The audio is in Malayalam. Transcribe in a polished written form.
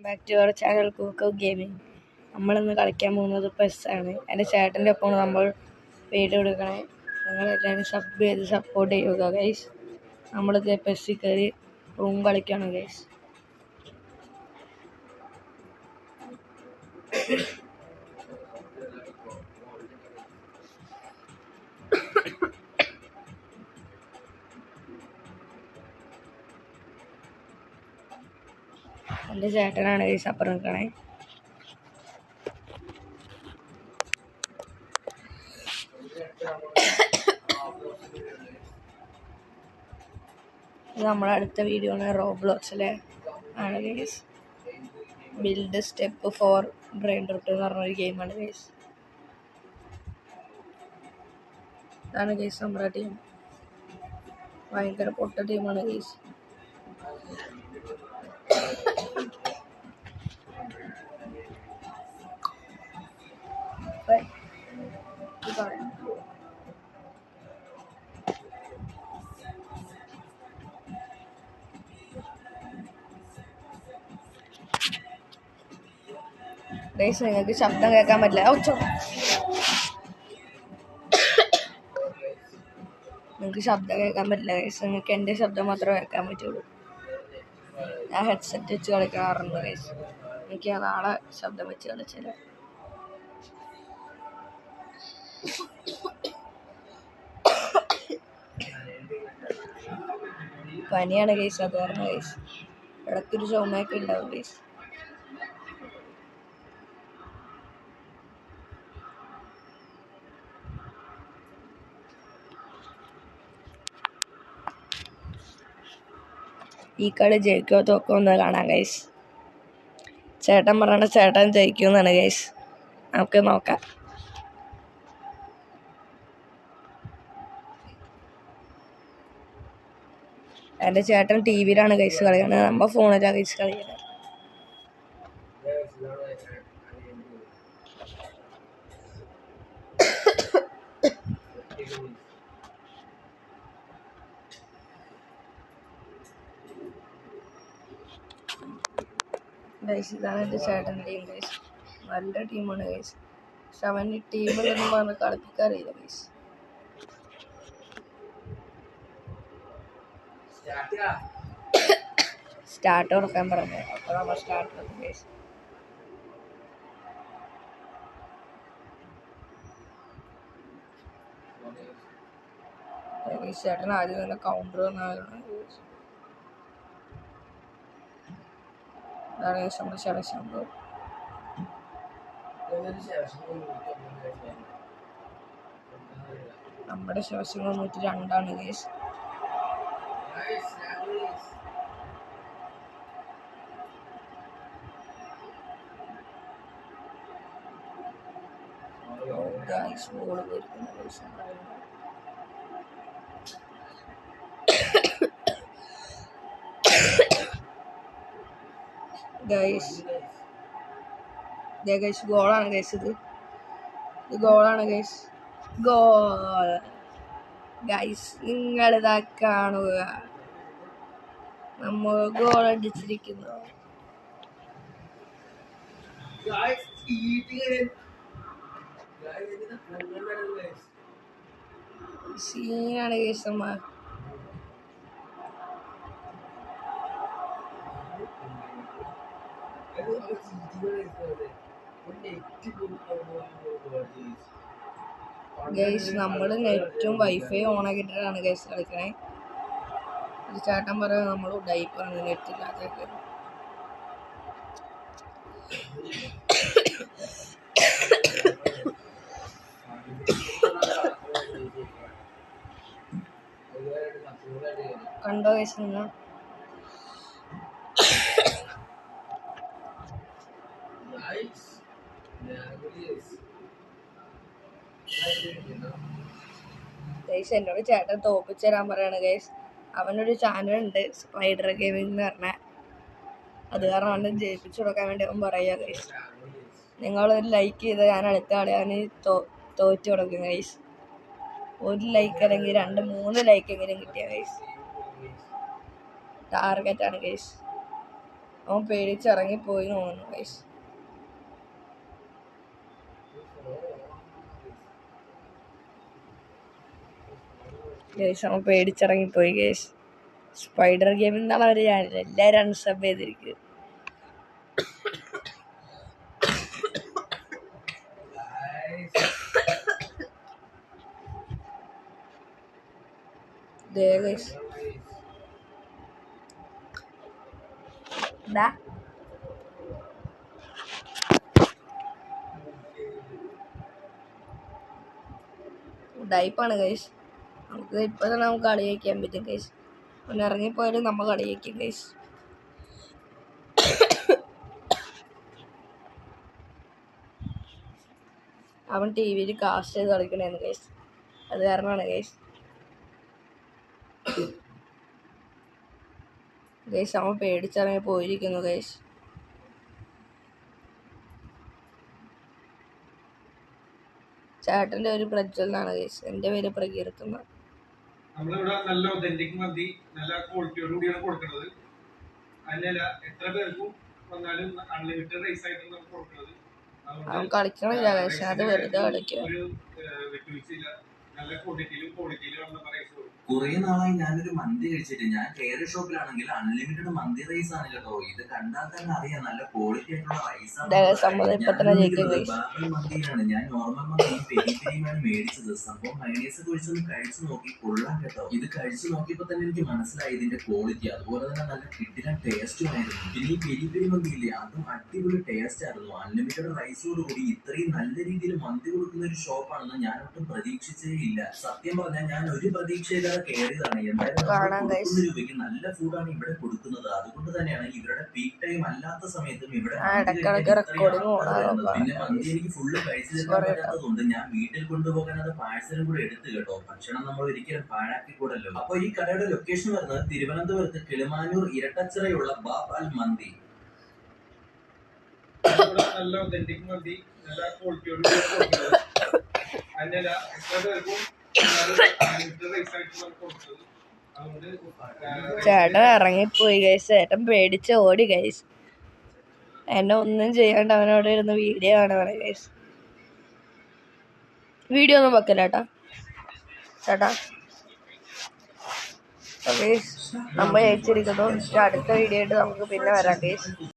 ബാക്ക് ടു അവർ ചാനൽ കൂക്കോ ഗെയിമിംഗ്. നമ്മളിന്ന് കളിക്കാൻ പോകുന്നത് പെസ്സാണ്. എൻ്റെ ചേട്ടൻ്റെ ഒപ്പമാണ് നമ്മൾ വീഡിയോ എടുക്കണേ. നിങ്ങളെല്ലാവരും സബ് ചെയ്ത് സപ്പോർട്ട് ചെയ്യുക ഗൈസ്. നമ്മളിത് പെസ്സിൽ കയറി റൂം കളിക്കുകയാണ് ഗൈസ്. എൻ്റെ ചേട്ടനാണ് ഗൈസ് അപ്പുറം നിൽക്കണേ. ഇത് നമ്മളെ അടുത്ത വീഡിയോ ആണ്, റോബ്ലോക്സിലെ ആണ് guys. Build step for brain root എന്ന് പറഞ്ഞൊരു ഗെയിമാണ് ഗൈസ്. ഇതാണ് ഗൈസ് നമ്മുടെ ടീം. ഭയങ്കര പൊട്ട ടീമാണ് ഗൈസ്. ഗൈസ് നിങ്ങൾക്ക് ശബ്ദം കേൾക്കാൻ പറ്റില്ല. നിങ്ങൾക്ക് ശബ്ദം കേൾക്കാൻ പറ്റില്ല ഗൈസ്. നിങ്ങൾക്ക് എൻ്റെ ശബ്ദം മാത്രമേ കേൾക്കാൻ പറ്റുള്ളൂ. ഞാൻ ഹെഡ്സെറ്റ് വെച്ച് കളിക്കാറുണ്ട് ഗൈസ്. എനിക്ക് നാളെ ശബ്ദം വെച്ച് കളിച്ചില്ല. പനിയാണ് ഗൈസ്, അത് കാരണം ഗൈസ് ഇടയ്ക്കൊരു ചുമയൊക്കെ ഉണ്ടാവും ഗൈസ്. ഈ കളി ജയിക്കോ തോക്കോ എന്ന് കാണാം ഗൈസ്. ചേട്ടൻ പറയണ ചേട്ടൻ ജയിക്കുമെന്നാണ് ഗൈസ്. നമുക്ക് നോക്കാം. എൻ്റെ ചേട്ടൻ ടി വിയിലാണ് ഗൈസ് കളിക്കുന്നത്, നമ്മൾ ഫോണിലാണ് ഗൈസ് കളിക്കുന്നത്. ഗൈസ് ഇതാണ് എൻ്റെ ചേട്ടൻ്റെ ടീം ഗൈസ്. നല്ല ടീമാണ് ഗൈസ്. പക്ഷെ അവൻ്റെ ടീമിലൊന്നും പറഞ്ഞ് കളിപ്പിക്കാറില്ല ഗൈസ്. സ്റ്റാർട്ട് കൊടുക്കാൻ പറഞ്ഞു, അപ്പോൾ നമ്മൾ സ്റ്റാർട്ട് കൊടുക്കും ഗൈസ്. ചേട്ടൻ ആദ്യം തന്നെ കൗണ്ടർ വന്നാണ്. അതാണ് നമ്മുടെ ശരശമ്പ്. നമ്മുടെ ശിവശിവ 102 ഗൈസ്. ഗൈസ് ബോൾ പോയിരിക്കുന്നു ഗൈസ്. ഗൈസ് ഗോളാണ് ഗൈസ്. ഇത് ഗോളാണ് ഗൈസ്. ഗോൾ ഗൈസ്, നിങ്ങളിതാ കാണുക, നമ്മൾ ഗോൾ അടിച്ചിരിക്കുന്നു. സീനാണ് ഗൈസ്. അമ്മ ഗൈസ് നമ്മൾ നെറ്റും വൈഫൈ ഓൺ ആക്കിയിട്ടാണ് ഗൈസ് കളിക്കണേ. ഒരു ചേട്ടൻ പറയാം നമ്മൾ ഡൈപ്പറാണ് നെറ്റില്ലാത്തൊക്കെ. കണ്ടോ ഗൈസ് നിങ്ങൾ? ഗൈസ് എന്നോട് ചേട്ടൻ തോപ്പിച്ച് തരാൻ പറയാണ് ഗൈസ്. അവനൊരു ചാനലുണ്ട്, സ്പൈഡർ ഗെയിമിംഗ് എന്ന് പറഞ്ഞ. അത് കാരണം അവനെ ജയിപ്പിച്ചു കൊടുക്കാൻ വേണ്ടി അവൻ പറയുക ഗൈസ്. നിങ്ങളൊരു ലൈക്ക് ചെയ്ത് ഞാൻ അടുത്ത കളി അവന് തോറ്റു കൊടുക്കും ഗൈസ്. 1 ലൈക്ക് അല്ലെങ്കിൽ 2-3 ലൈക്ക് എങ്കിലും കിട്ടിയ ഗൈസ് ടാർഗറ്റാണ് ഗൈസ്. അവൻ പേടിച്ചിറങ്ങിപ്പോയി തോന്നുന്നു ഗൈസ്. അവൻ പേടിച്ചിറങ്ങിപ്പോയി ഗൈസ്. സ്പൈഡർ ഗെയിമിംഗ് എന്നാണ് അവര് ചാനൽ. എല്ലാവരും അൺസബ് ചെയ്തിരിക്കും. ഉടായിപ്പാണ് ഗൈസ്. നമുക്ക് ഇപ്പൊ തന്നെ നമുക്ക് കളി വയ്ക്കാൻ പറ്റും ഗൈസ്. അവൻ ഇറങ്ങിപ്പോയാലും നമ്മൾ കളി വയ്ക്കും ഗൈസ്. അവൻ TV കാസ്റ്റ് ചെയ്ത് കളിക്കണേന്ന് ഗൈസ്. അത് കാരണമാണ് ഗൈസ്. അവൻ പേടിച്ചിറങ്ങി പോയിരിക്കുന്നു ഗൈസ്. ചേട്ടന്റെ ഒരു പ്രജ്വൽ എന്നാണ് ഗൈസ്. എന്റെ പേര് പ്രകീർത്തുന്ന. നമ്മളിവിടെ നല്ല ഒതന്റിക് മന്തി നല്ല ക്വാളിറ്റിയോട് കൂടിയാണ് കൊടുക്കുന്നത്. അതിനല്ല എത്ര പേർക്കും വന്നാലും അൺലിമിറ്റഡ് റൈസ് ആയിട്ട് നമുക്ക് കൊടുക്കുന്നത്. അവൻ കളിക്കണില്ല ഗൈസ്. അത് വെറുതെ കളിക്കുക. ഒരു വിട്ടുവീഴ്ചയില്ല. നല്ല ക്വാളിറ്റിയിലും നമ്മൾ റൈസ് കൊടുക്കും. കുറെ നാളായി ഞാനൊരു മന്തി കഴിച്ചിട്ട്. ഞാൻ കയറി ഷോപ്പിലാണെങ്കിൽ അൺലിമിറ്റഡ് മന്തി റൈസ് ആണ് കേട്ടോ. ഇത് കണ്ടാൽ തന്നെ അറിയാം നല്ല ക്വാളിറ്റി ആയിട്ടുള്ള റൈസ് ആണ്. മന്തിയാണ് ഞാൻ നോർമൽ മന്തി പെരി പെരിയുമാണ് മേടിച്ചത്. സംഭവം മയണീസ് കുഴിച്ചൊന്ന് കഴിച്ചു നോക്കി കൊള്ളാം കേട്ടോ. ഇത് കഴിച്ചു നോക്കിയപ്പോ തന്നെ എനിക്ക് മനസ്സിലായി ഇതിന്റെ ക്വാളിറ്റി. അതുപോലെ തന്നെ നല്ല കിട്ടിയ ടേസ്റ്റും ആയിരുന്നു. പിന്നെ ഈ പെരി പെരി മന്തി ഇല്ലേ, അതും അടിപൊളി ടേസ്റ്റ് ആയിരുന്നു. അൺലിമിറ്റഡ് റൈസോട് കൂടി ഇത്രയും നല്ല രീതിയിൽ മന്തി കൊടുക്കുന്ന ഒരു ഷോപ്പാണെന്ന് ഞാൻ ഒട്ടും പ്രതീക്ഷിച്ചേ ഇല്ല. സത്യം പറഞ്ഞാൽ ഞാൻ ഒരു പ്രതീക്ഷയില്ല കയറിയതാണ്. എന്തായാലും രൂപയ്ക്ക് നല്ല ഫുഡാണ് ഇവിടെ കൊടുക്കുന്നത്. അതുകൊണ്ട് തന്നെയാണ് ഇവരുടെ പീക്ക് ടൈം അല്ലാത്ത സമയത്തും ഇവിടെ. പിന്നെ മന്തി എനിക്ക് ഫുള്ള് കഴിച്ചു തീർക്കാൻ പറ്റാത്തതുകൊണ്ട് ഞാൻ വീട്ടിൽ കൊണ്ടുപോകാൻ അത് പാഴ്സലും കൂടെ എടുത്തു കേട്ടോ. ഭക്ഷണം നമ്മൾ ഒരിക്കലും പാഴാക്കിക്കൂടല്ലോ. അപ്പൊ ഈ കടയുടെ ലൊക്കേഷൻ വരുന്നത് തിരുവനന്തപുരത്ത് കിളിമാനൂർ ഇരട്ടച്ചിറയുള്ള ബാബ് അൽ മന്തി. നല്ല ഒതന്റിക് മന്തി നല്ല ക്വാളിറ്റിയോട് കൊടുക്കുന്നത്. അതിനല്ല എത്ര പേർക്കും ചേട്ടൻ ഇറങ്ങിപ്പോയി ഗൈസ്. ചേട്ടൻ പേടിച്ച് ഓടി ഗൈസ്. എന്നെ ഒന്നും ചെയ്യാണ്ട് അവനോട് ഇരുന്ന് വീഡിയോ കാണുവാണ് ഗൈസ്. വീഡിയോ ഒന്നും വെക്കില്ല ചേട്ടാ. നമ്മൾ ജയിച്ചിരിക്കുന്നു. അടുത്ത വീഡിയോ ആയിട്ട് നമുക്ക് പിന്നെ വരാം ഗൈസ്.